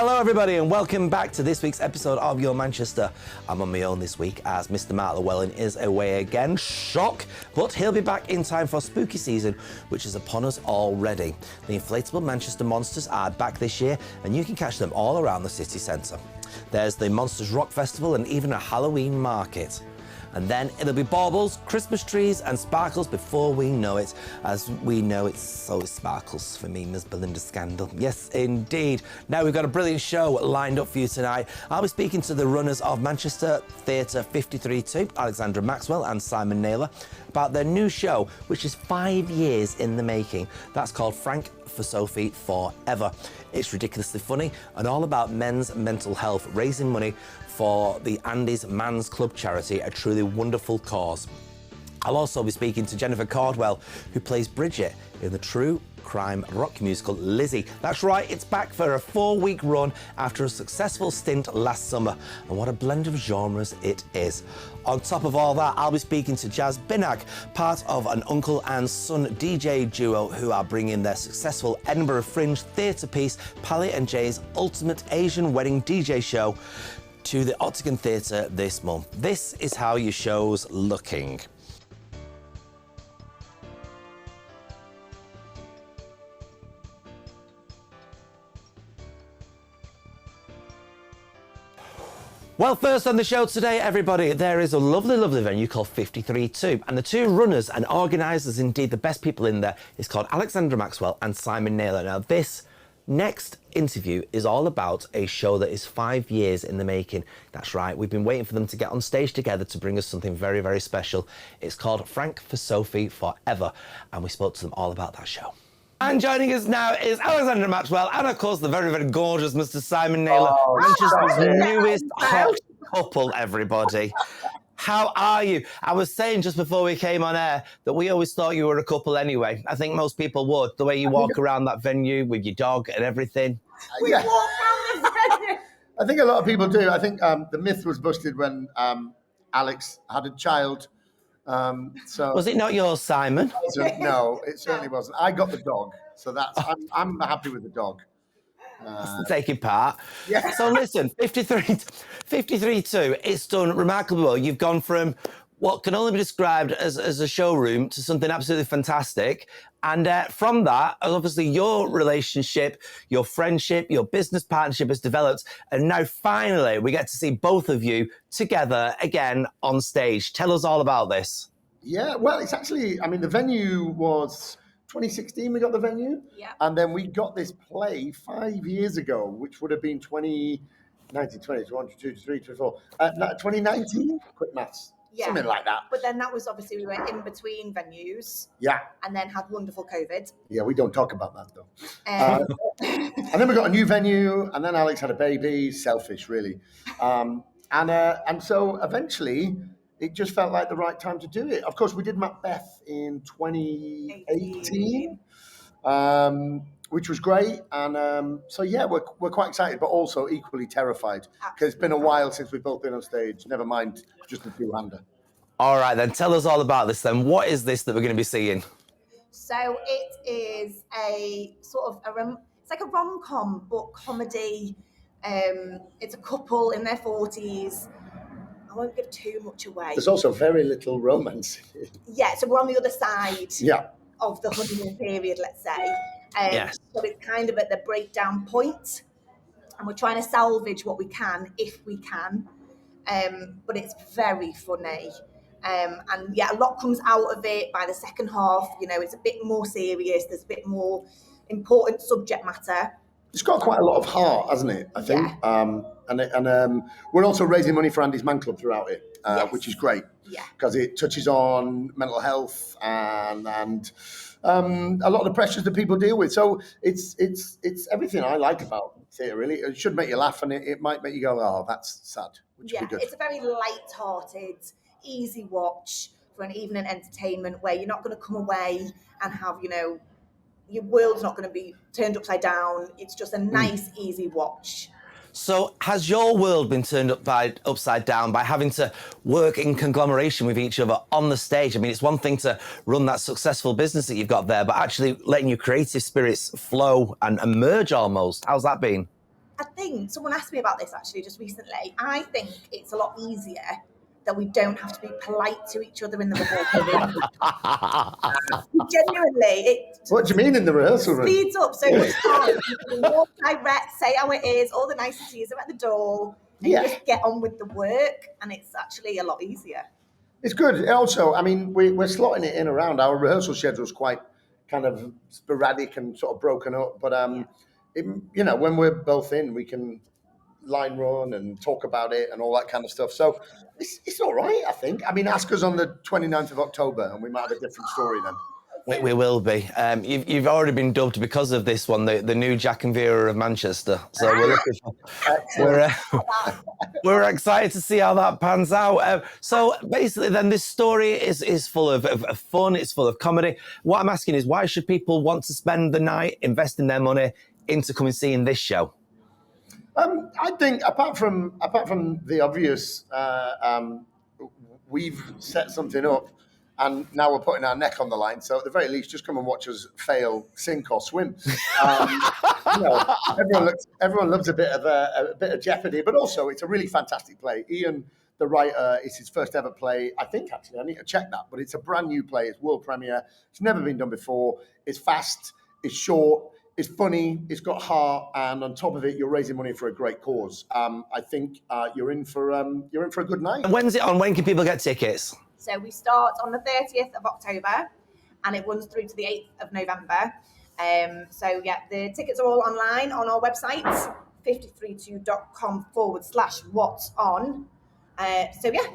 Hello everybody and welcome back to this week's episode of Your Manchester. I'm on my own this week as Mr. Mark Llewellyn is away again. Shock! But he'll be back in time for spooky season, which is upon us already. The inflatable Manchester Monsters are back this year and you can catch them all around the city centre. There's the Monsters Rock Festival and even a Halloween market. And then it'll be baubles, Christmas trees and sparkles before we know it. As we know, it's so sparkles for me, Ms. Belinda Scandal. Yes, indeed. Now we've got a brilliant show lined up for you tonight. I'll be speaking to the runners of Manchester Theatre 53-2, Alexandra Maxwell and Simon Naylor, about their new show, which is 5 years in the making. That's called Frank for Sophie Forever. It's ridiculously funny and all about men's mental health, raising money for the Andy's Man's Club charity, a truly wonderful cause. I'll also be speaking to Jennifer Cardwell, who plays Bridget in the true crime rock musical Lizzie. That's right, it's back for a 4-week run after a successful stint last summer. And what a blend of genres it is. On top of all that, I'll be speaking to Jazz Binag, part of an uncle and son DJ duo who are bringing their successful Edinburgh Fringe theatre piece, Pally and Jay's Ultimate Asian Wedding DJ Show, to the Octagon Theatre this month. This is how your show's looking. Well, first on the show today, everybody, there is a lovely, lovely venue called 53-2, and the two runners and organisers, indeed the best people in there, is called Alexandra Maxwell and Simon Naylor. Now, this next interview is all about a show that is 5 years in the making. That's right, we've been waiting for them to get on stage together to bring us something very, very special. It's called Frank for Sophie Forever, and we spoke to them all about that show. And joining us now is Alexandra Maxwell and, of course, the very, very gorgeous Mr. Simon Naylor, Manchester's newest hot couple, everybody. How are you? I was saying just before we came on air that we always thought you were a couple anyway. I think most people would, the way you walk around that venue with your dog and everything. Yeah. I think a lot of people do. I think the myth was busted when Alex had a child. So was it not yours, Simon? No, it certainly wasn't. I got the dog, so that's I'm happy with the dog. Taking part. Yeah. So listen, 53-2, it's done remarkably well. You've gone from what can only be described as a showroom to something absolutely fantastic. And from that, obviously your relationship, your friendship, your business partnership has developed. And now finally, we get to see both of you together again on stage. Tell us all about this. Yeah, well, it's actually, I mean, the venue was 2016 we got the venue. Yeah. And then we got this play 5 years ago, which would have been 2019, 2019? Quick maths. Yeah. Something like that. But then that was obviously, we were in between venues. Yeah. And then had wonderful COVID. Yeah, we don't talk about that though. And then we got a new venue, and then Alex had a baby. Selfish, really. And so eventually, it just felt like the right time to do it. Of course, we did Macbeth in 2018, which was great. And so, yeah, we're quite excited, but also equally terrified because it's been a while since we've both been on stage. Never mind just a two-hander. All right, then tell us all about this then. What is this that we're going to be seeing? So it is a sort of it's like a rom-com but comedy. It's a couple in their 40s. I won't give too much away. There's also very little romance. Yeah, so we're on the other side Yeah. of the honeymoon period, let's say. Yes. So it's kind of at the breakdown point, and we're trying to salvage what we can, if we can. But it's very funny. And yeah, a lot comes out of it by the second half. You know, it's a bit more serious. There's a bit more important subject matter. It's got quite a lot of heart, hasn't it? I think. Yeah. And we're also raising money for Andy's Man Club throughout it, Yes. which is great. Yeah. Because it touches on mental health and a lot of the pressures that people deal with. So it's everything I like about theatre, really. It should make you laugh, and it might make you go, oh, that's sad, which would be good. It's a very light-hearted, easy watch for an evening entertainment where you're not going to come away and have, you know, your world's not going to be turned upside down. It's just a nice, easy watch. So has your world been turned upside down by having to work in conglomeration with each other on the stage? I mean, it's one thing to run that successful business that you've got there, but actually letting your creative spirits flow and merge almost. How's that been? I think someone asked me about this actually just recently. I think it's a lot easier that we don't have to be polite to each other in the rehearsal room. Genuinely, it What do you mean in the rehearsal room? speeds up so much time. You can be more direct, say how it is, all the niceties are at the door, and you just get on with the work, and it's actually a lot easier. It's good. Also, I mean, we're slotting it in around. Our rehearsal schedule is quite kind of sporadic and sort of broken up. But, when we're both in, we can line run and talk about it and all that kind of stuff. So it's all right, I think. I mean, ask us on the 29th of October and we might have a different story then. We will be. You've already been dubbed because of this one, the new Jack and Vera of Manchester. So we're excited to see how that pans out. So basically, then this story is full of fun. It's full of comedy. What I'm asking is, why should people want to spend the night investing their money into coming seeing this show? I think apart from the obvious, we've set something up. And now we're putting our neck on the line. So at the very least, just come and watch us fail, sink or swim. Everyone loves a bit of jeopardy, but also it's a really fantastic play. Ian, the writer, it's his first ever play. I think actually I need to check that, but it's a brand new play. It's world premiere. It's never been done before. It's fast. It's short. It's funny. It's got heart, and on top of it, you're raising money for a great cause. I think you're in for a good night. And when's it on? When can people get tickets? So we start on the 30th of October and it runs through to the 8th of November. The tickets are all online on our website, 532.com/what's on.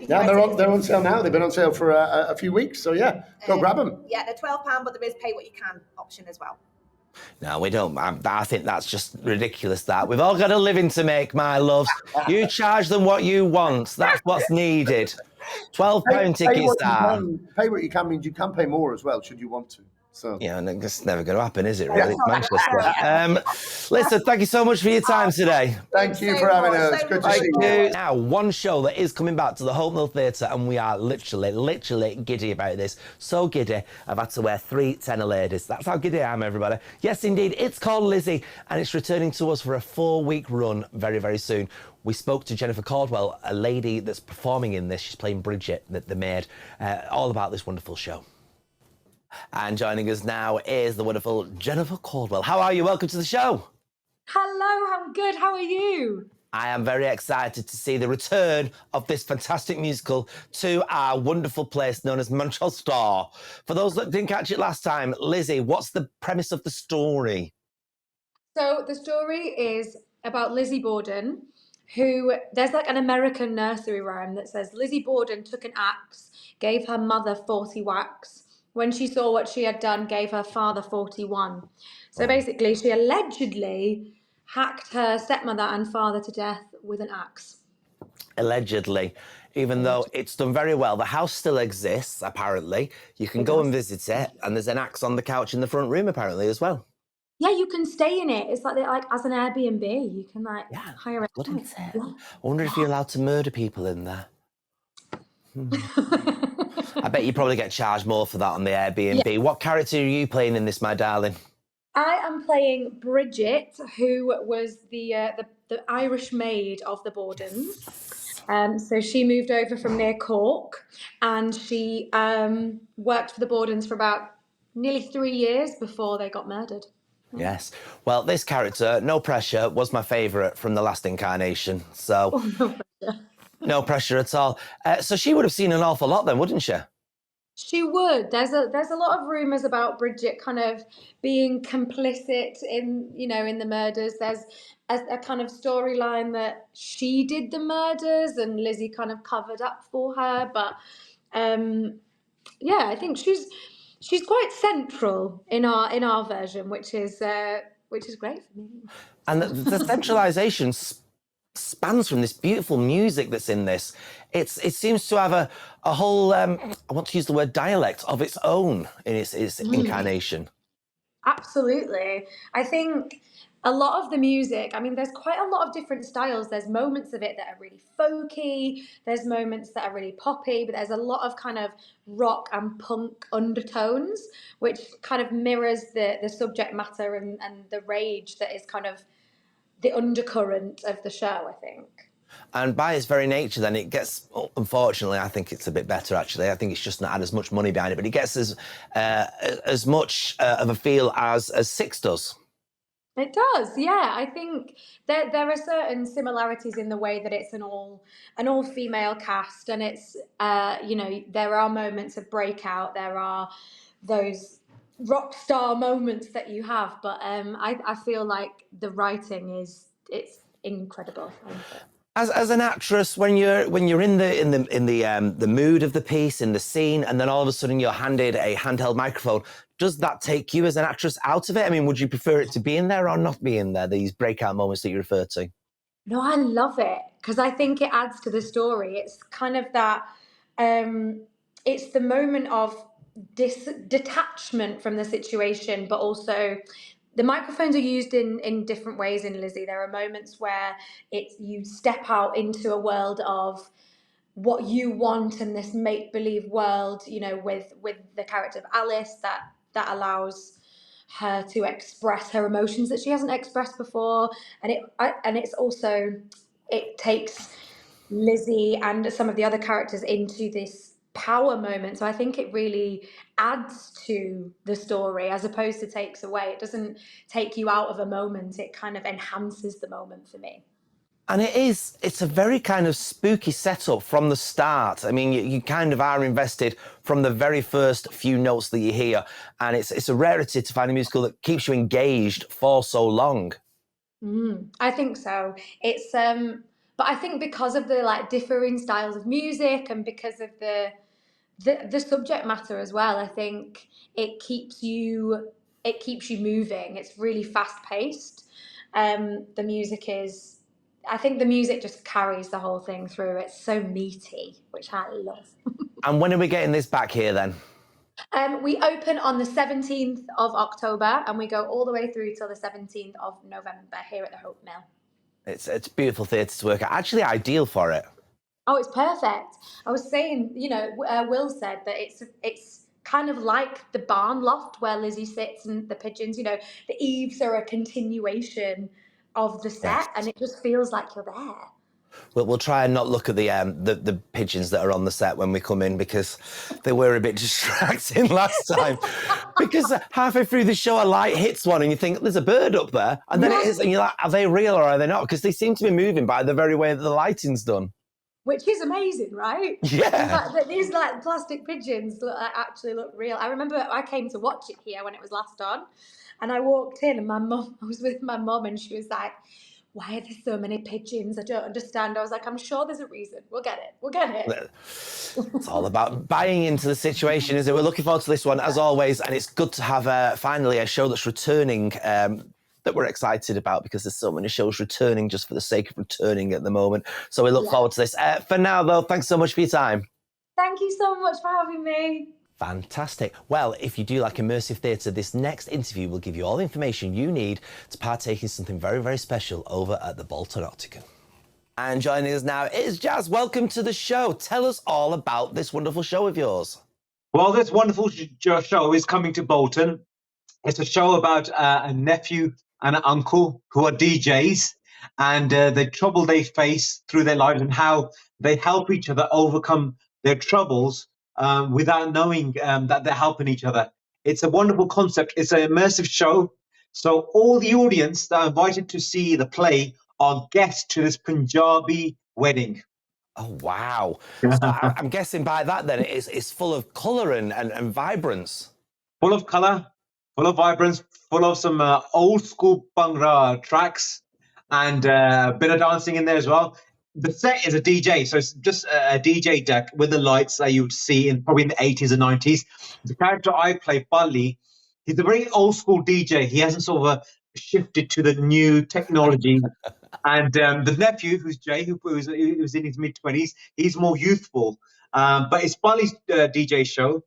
They're on sale now. They've been on sale for a few weeks. So go grab them. Yeah, they're £12, but there is pay what you can option as well. No, we don't. I think that's just ridiculous, that. We've all got a living to make, my loves. You charge them what you want. That's what's needed. £12 tickets are. Pay what you can means you can pay more as well, should you want to. So yeah, and it's never going to happen, is it, really? It's Manchester. Listen, thank you so much for your time today. Thank you for having us. Good to see you. Now, one show that is coming back to the Hope Mill Theatre, and we are literally giddy about this. So giddy, I've had to wear 3 tenor ladies. That's how giddy I am, everybody. Yes, indeed, it's called Lizzie, and it's returning to us for a 4-week run very, very soon. We spoke to Jennifer Caldwell, a lady that's performing in this. She's playing Bridget, the maid, all about this wonderful show. And joining us now is the wonderful Jennifer Caldwell. How are you? Welcome to the show. Hello, I'm good. How are you? I am very excited to see the return of this fantastic musical to our wonderful place known as Manchester. For those that didn't catch it last time, Lizzie, what's the premise of the story? So the story is about Lizzie Borden, who, there's like an American nursery rhyme that says, Lizzie Borden took an axe, gave her mother 40 whacks. When she saw what she had done, gave her father 41. So basically, she allegedly hacked her stepmother and father to death with an axe. Allegedly, even though it's done very well. The house still exists, apparently. You can go and visit it, and there's an axe on the couch in the front room, apparently, as well. Yeah, you can stay in it. It's like as an Airbnb. You can hire it. Good, isn't it? I wonder if you're allowed to murder people in there. I bet you probably get charged more for that on the Airbnb. Yeah. What character are you playing in this, my darling? I am playing Bridget, who was the Irish maid of the Bordens. So she moved over from near Cork, and she worked for the Bordens for about nearly 3 years before they got murdered. Yes. Well, this character, No Pressure, was my favourite from the last incarnation. So no pressure. No pressure at all. So she would have seen an awful lot then, wouldn't she? She would. There's a lot of rumours about Bridget kind of being complicit in the murders. There's a kind of storyline that she did the murders and Lizzie kind of covered up for her. But I think she's quite central in our version, which is great for me. And the centralisation spans from this beautiful music that's in this. It seems to have a whole, I want to use the word dialect, of its own in its incarnation. Absolutely. I think a lot of the music, I mean, there's quite a lot of different styles. There's moments of it that are really folky. There's moments that are really poppy, but there's a lot of kind of rock and punk undertones, which kind of mirrors the subject matter and the rage that is kind of the undercurrent of the show, I think. And by its very nature, then, it gets, unfortunately, I think it's a bit better, actually. I think it's just not had as much money behind it, but it gets as much of a feel as Six does. It does, yeah. I think there are certain similarities in the way that it's an all female cast, and it's there are moments of breakout, there are those rock star moments that you have, but I feel like the writing it's incredible. As an actress, when you're in the mood of the piece, in the scene, and then all of a sudden you're handed a handheld microphone, does that take you as an actress out of it? I mean, would you prefer it to be in there or not be in there, these breakout moments that you refer to? No, I love it because I think it adds to the story. It's kind of that, it's the moment of detachment from the situation, but also the microphones are used in different ways in Lizzie. There are moments where you step out into a world of what you want and this make-believe world, with the character of Alice that allows her to express her emotions that she hasn't expressed before, and it's also, it takes Lizzie and some of the other characters into this power moment. So I think it really adds to the story as opposed to takes away. It doesn't take you out of a moment, it kind of enhances the moment for me. And it's a very kind of spooky setup from the start. I mean, you kind of are invested from the very first few notes that you hear. And it's a rarity to find a musical that keeps you engaged for so long. I think so. It's but I think because of the differing styles of music and because of the subject matter as well, I think it keeps you moving. It's really fast paced. The music is, I think the music just carries the whole thing through. It's so meaty, which I love. And when are we getting this back here then? We open on the 17th of October and we go all the way through till the 17th of November here at the Hope Mill. It's beautiful theatre to work at. Actually ideal for it. Oh, it's perfect. I was saying, Will said that it's kind of like the barn loft where Lizzie sits and the pigeons, the eaves are a continuation of the set, Yes. and it just feels like you're there. We'll try and not look at the pigeons that are on the set when we come in because they were a bit distracting last time. Because halfway through the show, a light hits one and you think, there's a bird up there. And then it is, and you're like, are they real or are they not? Because they seem to be moving by the very way that the lighting's done. Which is amazing, right? Yeah. These plastic pigeons actually look real. I remember I came to watch it here when it was last on, and I walked in and I was with my mum and she was like, why are there so many pigeons? I don't understand. I was like, I'm sure there's a reason. We'll get it. It's all about buying into the situation, isn't it? We're looking forward to this one, as always, and it's good to have finally a show that's returning that we're excited about because there's so many shows returning just for the sake of returning at the moment. So we look forward to this. For now, though, thanks so much for your time. Thank you so much for having me. Fantastic. Well, if you do like immersive theatre, this next interview will give you all the information you need to partake in something very, very special over at the Bolton Octagon. And joining us now is Jazz. Welcome to the show. Tell us all about this wonderful show of yours. Well, this wonderful show is coming to Bolton. It's a show about a nephew and an uncle who are DJs and the trouble they face through their lives and how they help each other overcome their troubles without knowing that they're helping each other. It's a wonderful concept. It's an immersive show. So all the audience that are invited to see the play are guests to this Punjabi wedding. Oh, wow. So I'm guessing by that then it's full of colour and vibrance. Full of colour, full of vibrance, full of some old school Bhangra tracks and a bit of dancing in there as well. The set is a DJ, so it's just a DJ deck with the lights that you would see probably in the 80s and 90s. The character I play, Bali, he's a very old school DJ. He hasn't sort of shifted to the new technology. And the nephew, who's Jay, who's in his mid-20s, he's more youthful. But it's Bali's DJ show.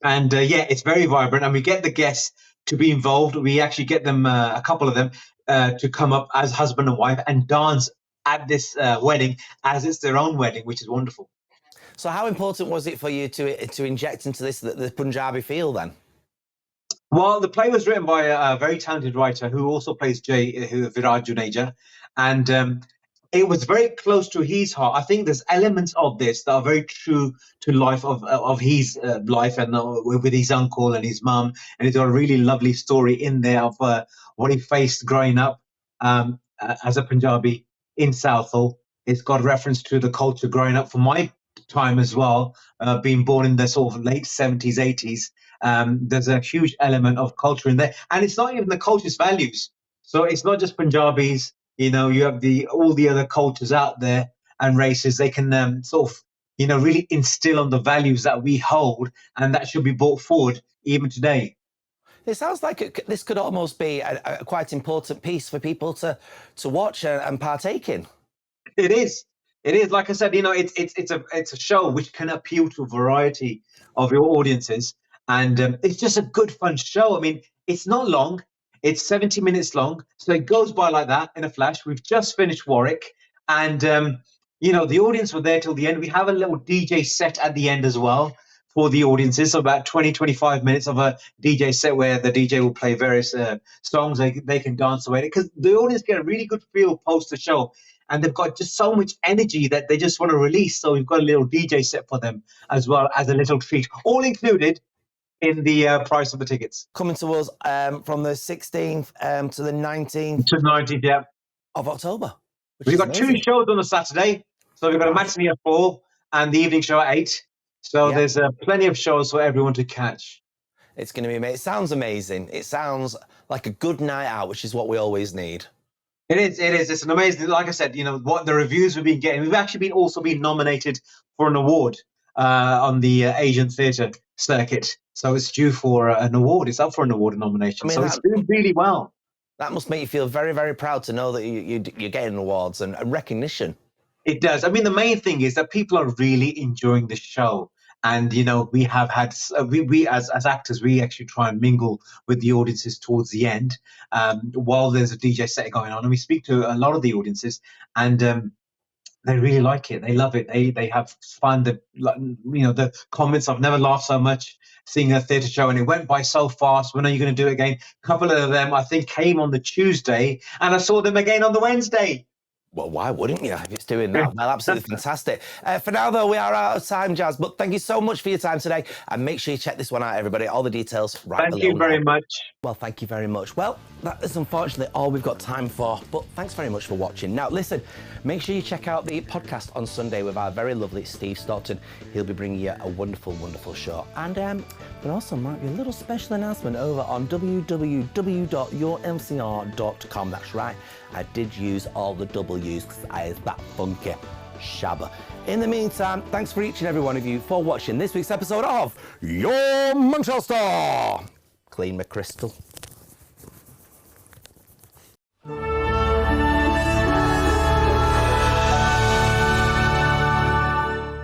And it's very vibrant. And we get the guests to be involved. We actually get them, a couple of them, to come up as husband and wife and dance at this wedding as it's their own wedding, which is wonderful. So how important was it for you to inject into this the Punjabi feel then? Well, the play was written by a very talented writer who also plays Viraj Juneja, and it was very close to his heart. I think there's elements of this that are very true to life of his life, and with his uncle and his mum, and it's got a really lovely story in there of what he faced growing up as a Punjabi in Southall. It's got reference to the culture growing up from my time as well, being born in the sort of late 70s, 80s. There's a huge element of culture in there, and it's not even the culture's values. So it's not just Punjabis. You have all the other cultures out there and races. They can sort of really instill on the values that we hold, and that should be brought forward even today. It sounds like this could almost be a quite important piece for people to watch and partake in. It is. It is. Like I said, it's a show which can appeal to a variety of your audiences, and it's just a good, fun show. I mean, it's not long. It's 70 minutes long, so it goes by like that in a flash. We've just finished Warwick, and the audience were there till the end. We have a little DJ set at the end as well for the audiences, so about 20, 25 minutes of a DJ set where the DJ will play various songs they can dance away, because the audience get a really good feel post the show, and they've got just so much energy that they just want to release. So we've got a little DJ set for them as well as a little treat, all included in the price of the tickets. Coming to us from the 16th to the 19th. To 19th, yeah. Of October. We've got two shows on a Saturday. So we've got a matinee at 4 and the evening show at 8. So there's plenty of shows for everyone to catch. It's going to be amazing. It sounds amazing. It sounds like a good night out, which is what we always need. It is. It's an amazing, like I said, what the reviews we've been getting. We've actually also been nominated for an award on the Asian theatre circuit. So it's due for an award. It's up for an award nomination. So it's doing really well. That must make you feel very, very proud to know that you're getting awards and recognition. It does. I mean, the main thing is that people are really enjoying the show. And, we have had, we as actors, we actually try and mingle with the audiences towards the end while there's a DJ set going on. And we speak to a lot of the audiences, and they really like it. They love it. They have fun. The comments, I've never laughed so much seeing a theatre show, and it went by so fast. When are you going to do it again? A couple of them, I think, came on the Tuesday, and I saw them again on the Wednesday. Well, why wouldn't you if it's doing that? Well, absolutely fantastic. For now, though, we are out of time, Jazz, but thank you so much for your time today, and make sure you check this one out, everybody. All the details right below. Thank you very much. Well, thank you very much. Well, that is unfortunately all we've got time for, but thanks very much for watching. Now, listen, make sure you check out the podcast on Sunday with our very lovely Steve Stockton. He'll be bringing you a wonderful, wonderful show. And there also might be a little special announcement over on www.yourmcr.com. That's right, I did use all the W's because I is that funky shabba. In the meantime, thanks for each and every one of you for watching this week's episode of Your Manchester. Clean my crystal.